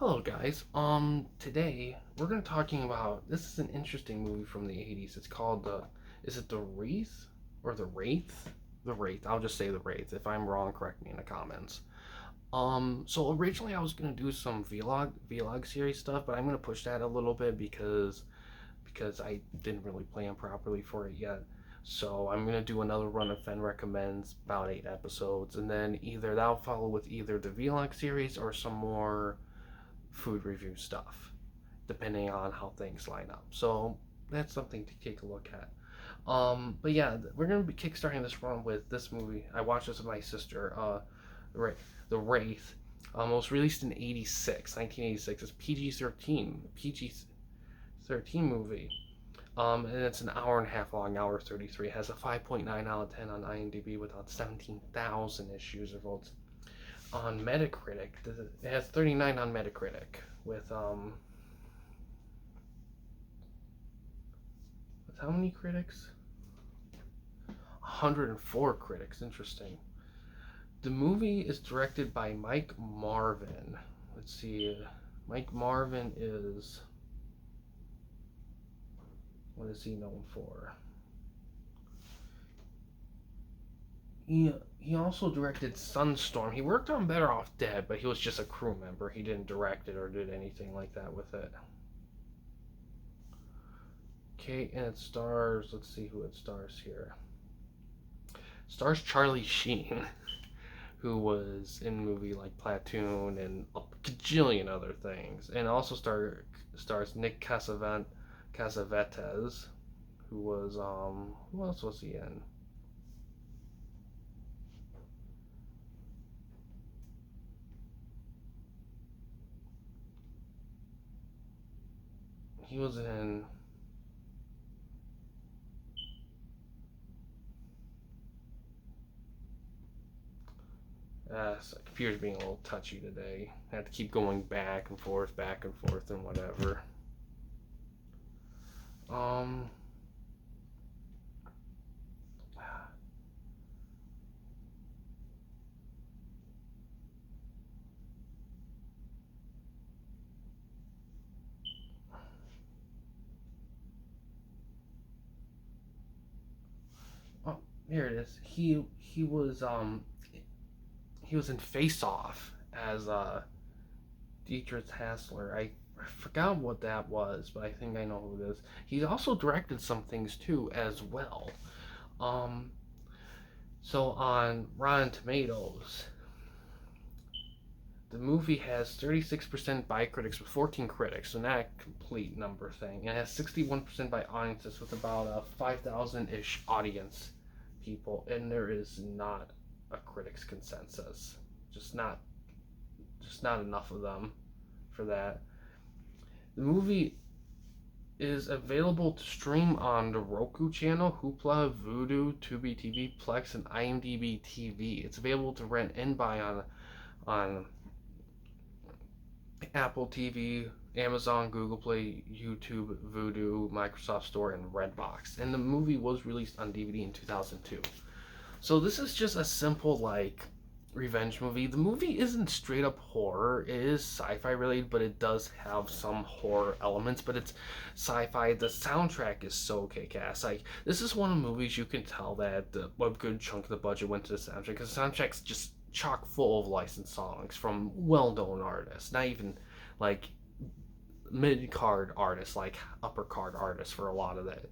Hello guys. Today we're gonna talking about this is an interesting movie from the 80s. It's called is it the Wraith or the Wraith? The Wraith. I'll just say the Wraith. If I'm wrong, correct me in the comments. So originally I was gonna do some vlog series stuff, but I'm gonna push that a little bit because I didn't really plan properly for it yet. So I'm gonna do another run of Fenn recommends, about 8 episodes, and then either that'll follow with either the vlog series or some more food review stuff, depending on how things line up. So that's something to take a look at. But yeah, we're gonna be kickstarting this run with this movie. I watched this with my sister. The Wraith. Was released in 1986. It's PG-13. PG-13 movie. And it's an hour and a half long, hour 33. It has a 5.9 out of 10 on IMDb with 17,000 issues or votes. On Metacritic, it has 39 on Metacritic with how many critics? 104 critics. Interesting. The movie is directed by Mike Marvin. Let's see. Mike Marvin is, what is he known for? He also directed Sunstorm. He worked on Better Off Dead, but he was just a crew member. He didn't direct it or did anything like that with it. Okay, and it stars, let's see who it stars here. Stars Charlie Sheen, who was in a movie like Platoon and a gajillion other things. And also stars Nick Cassavetes, who was, who else was he in? He was in so computer's being a little touchy today. I have to keep going back and forth, and whatever. Um, oh, here it is. He was in Face Off as Dietrich Hassler. I forgot what that was, but I think I know who it is. He's also directed some things too as well. Um, so on Rotten Tomatoes, the movie has 36% by critics with 14 critics, so not a complete number thing. It has 61% by audiences with about a 5,000-ish audience people, and there is not a critics consensus. Just not enough of them for that. The movie is available to stream on the Roku channel, Hoopla, Vudu, Tubi TV, Plex, and IMDb TV. It's available to rent and buy on Apple TV, Amazon, Google Play, YouTube, Vudu, Microsoft Store, and Redbox. And the movie was released on DVD in 2002. So this is just a simple like revenge movie. The movie isn't straight up horror. It is sci-fi related, but it does have some horror elements, but it's sci-fi. The soundtrack is so kick-ass. Like, this is one of the movies you can tell that a good chunk of the budget went to the soundtrack, because the soundtrack's just chock full of licensed songs from well-known artists, not even like mid-card artists, like upper-card artists for a lot of it.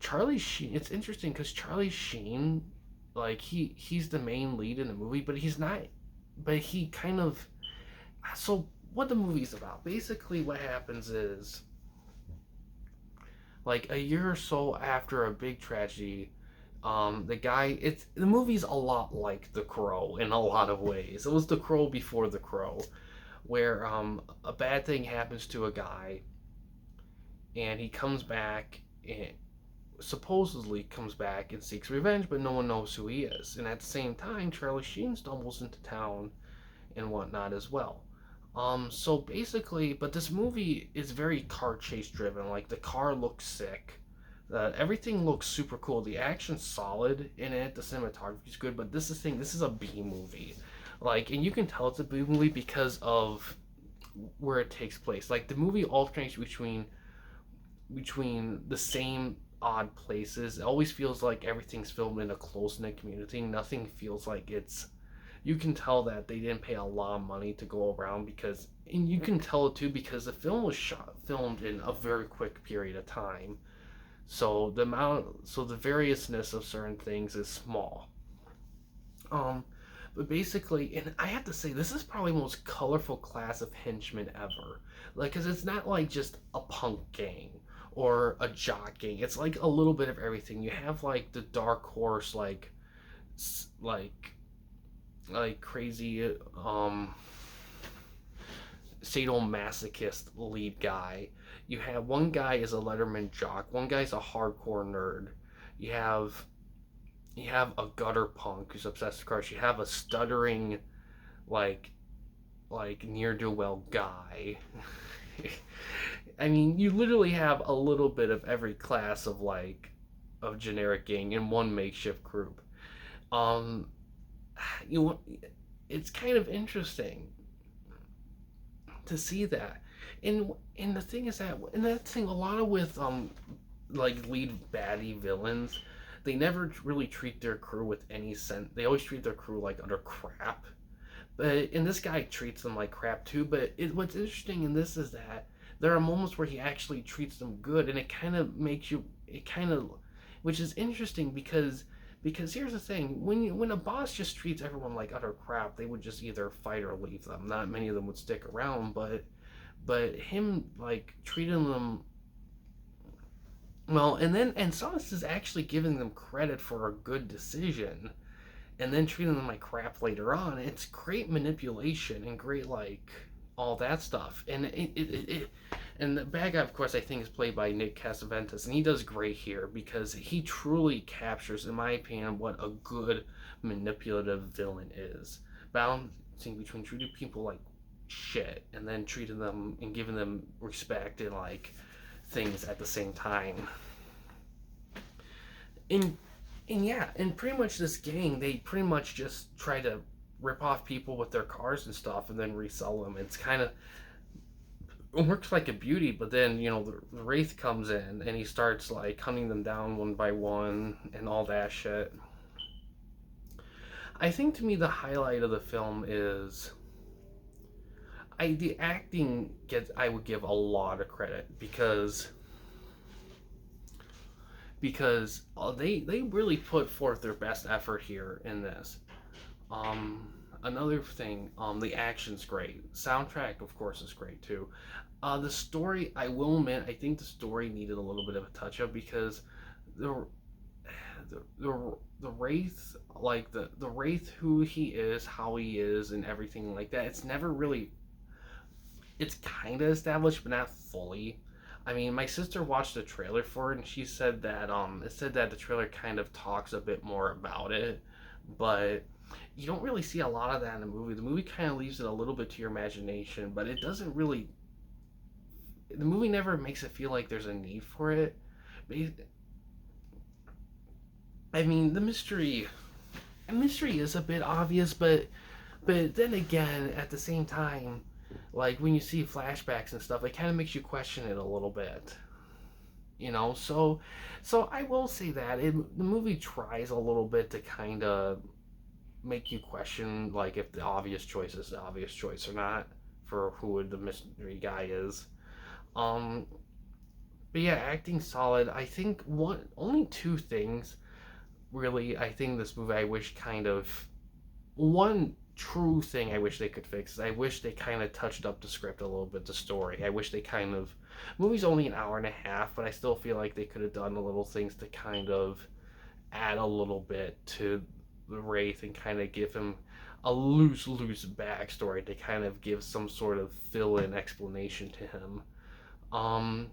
Charlie Sheen, it's interesting because Charlie Sheen, like he's the main lead in the movie, but he's not, but he kind of, so what the movie's about, basically what happens is, like a year or so after a big tragedy, the movie's a lot like The Crow in a lot of ways. It was The Crow before The Crow, where a bad thing happens to a guy, and he comes back and supposedly comes back and seeks revenge, but no one knows who he is. And at the same time, Charlie Sheen stumbles into town and whatnot as well. So basically, but this movie is very car chase driven. Like, the car looks sick. Everything looks super cool. The action's solid in it. The cinematography's good. But this is a B movie. Like, and you can tell it's a B movie because of where it takes place. Like the movie alternates between the same odd places. It always feels like everything's filmed in a close knit community. Nothing feels like it's. You can tell that they didn't pay a lot of money to go around because, and you can tell it too because the film was filmed in a very quick period of time. So the variousness of certain things is small. Um, but basically, and I have to say, this is probably the most colorful class of henchmen ever. Like, cause it's not like just a punk gang or a jock gang. It's like a little bit of everything. You have like the dark horse, like crazy, sadomasochist lead guy. You have one guy is a Letterman jock. One guy's a hardcore nerd. You have you have a gutter punk who's obsessed with cars. You have a stuttering, like near do well guy. I mean, you literally have a little bit of every class of of generic gang in one makeshift group. Um, you it's kind of interesting to see that. And the thing is that and that thing a lot of with like lead baddie villains, they never really treat their crew with any sense. They always treat their crew like utter crap. And this guy treats them like crap too. But what's interesting in this is that there are moments where he actually treats them good, and it kind of makes you. It kind of, which is interesting because here's the thing: when a boss just treats everyone like utter crap, they would just either fight or leave them. Not many of them would stick around, but him like treating them well, and Sauce is actually giving them credit for a good decision and then treating them like crap later on. It's great manipulation and great all that stuff. And the bad guy, of course, I think is played by Nick Cassavetes, and he does great here because he truly captures, in my opinion, what a good manipulative villain is. Balancing between treating people like shit and then treating them and giving them respect and things at the same time. And and yeah, and pretty much this gang, they pretty much just try to rip off people with their cars and stuff and then resell them. It's kind of it works like a beauty, but then the Wraith comes in and he starts hunting them down one by one and all that shit. I think to me the highlight of the film is the acting gets I would give a lot of credit because they really put forth their best effort here in this. Another thing, the action's great. Soundtrack, of course, is great too. The story, I will admit, I think the story needed a little bit of a touch up because the the Wraith, the Wraith, who he is, how he is, and everything like that. It's never really. It's kind of established, but not fully. I mean, my sister watched the trailer for it, and she said that it said that the trailer kind of talks a bit more about it, but you don't really see a lot of that in the movie. The movie kind of leaves it a little bit to your imagination, but it doesn't really. The movie never makes it feel like there's a need for it. I mean, the mystery is a bit obvious, but then again, at the same time, when you see flashbacks and stuff, it kind of makes you question it a little bit. So I will say that the movie tries a little bit to kind of make you question if the obvious choice is the obvious choice or not for who the mystery guy is. Um, but yeah, acting solid. I think only two things really. I think this movie I wish kind of one true thing I wish they could fix is I wish they kind of touched up the script a little bit, the story. I wish they kind of. Movie's only an hour and a half, but I still feel like they could have done the little things to kind of add a little bit to the Wraith and kind of give him a loose backstory to kind of give some sort of fill-in explanation to him. Um,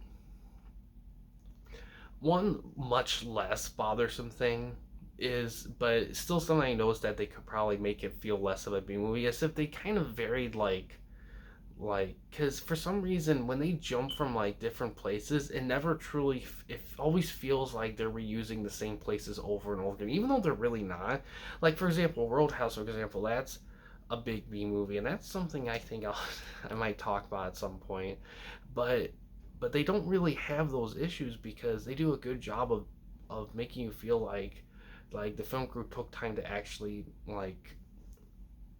One much less bothersome thing is, but it's still something I noticed that they could probably make it feel less of a B movie, as if they kind of varied because for some reason when they jump from different places, it never truly it always feels like they're reusing the same places over and over again, even though they're really not. For example, Roadhouse, for example, a big B movie, and that's something I think I might talk about at some point. But they don't really have those issues because they do a good job of making you feel like the film crew took time to actually like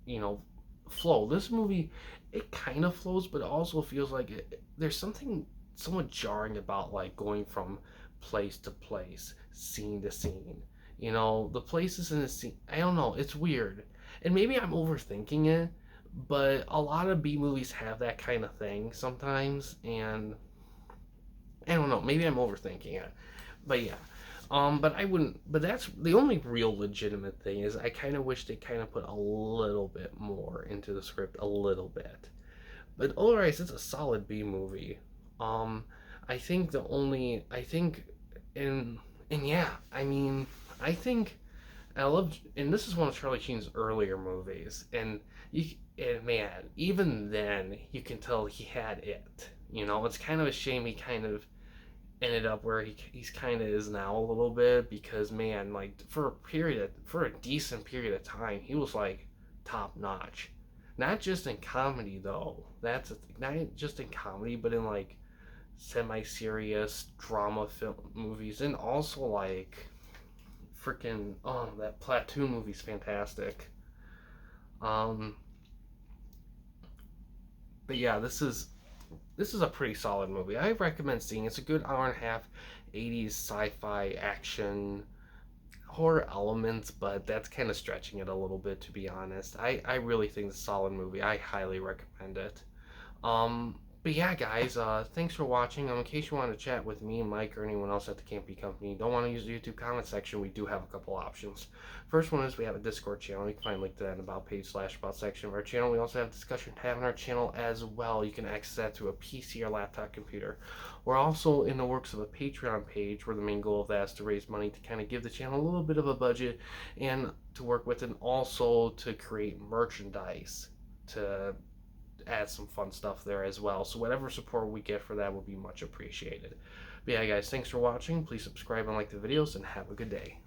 you know flow. This movie, it kind of flows, but it also feels like there's something somewhat jarring about like going from place to place, scene to scene. The places in the scene. I don't know. It's weird, and maybe I'm overthinking it, but a lot of B movies have that kind of thing sometimes, and I don't know. Maybe I'm overthinking it, but yeah. But I wouldn't. But that's the only real legitimate thing is I kind of wish they kind of put a little bit more into the script, a little bit. But otherwise, it's a solid B movie. Um, I think, and yeah, I mean, I think I love, and this is one of Charlie Sheen's earlier movies, and man, even then you can tell he had it. It's kind of a shame he kind of ended up where he's kind of is now a little bit because man, like for a decent period of time, he was like top notch. Not just in comedy though. That's a thing. Not just in comedy, but in like semi-serious drama film movies, and also like freaking that Platoon movie's fantastic. Um, but yeah, this is a pretty solid movie. I recommend seeing it. It's a good hour and a half, 80s sci-fi action horror elements, but that's kind of stretching it a little bit to be honest. I really think it's a solid movie. I highly recommend it. But yeah, guys, thanks for watching. In case you want to chat with me, Mike, or anyone else at the Campy Company, don't want to use the YouTube comment section, we do have a couple options. First one is we have a Discord channel. You can find a link to that in the About page / About section of our channel. We also have a discussion tab on our channel as well. You can access that through a PC or laptop computer. We're also in the works of a Patreon page where the main goal of that is to raise money to kind of give the channel a little bit of a budget and to work with, and also to create merchandise to add some fun stuff there as well. So whatever support we get for that will be much appreciated. But yeah, guys, thanks for watching. Please subscribe and like the videos, and have a good day.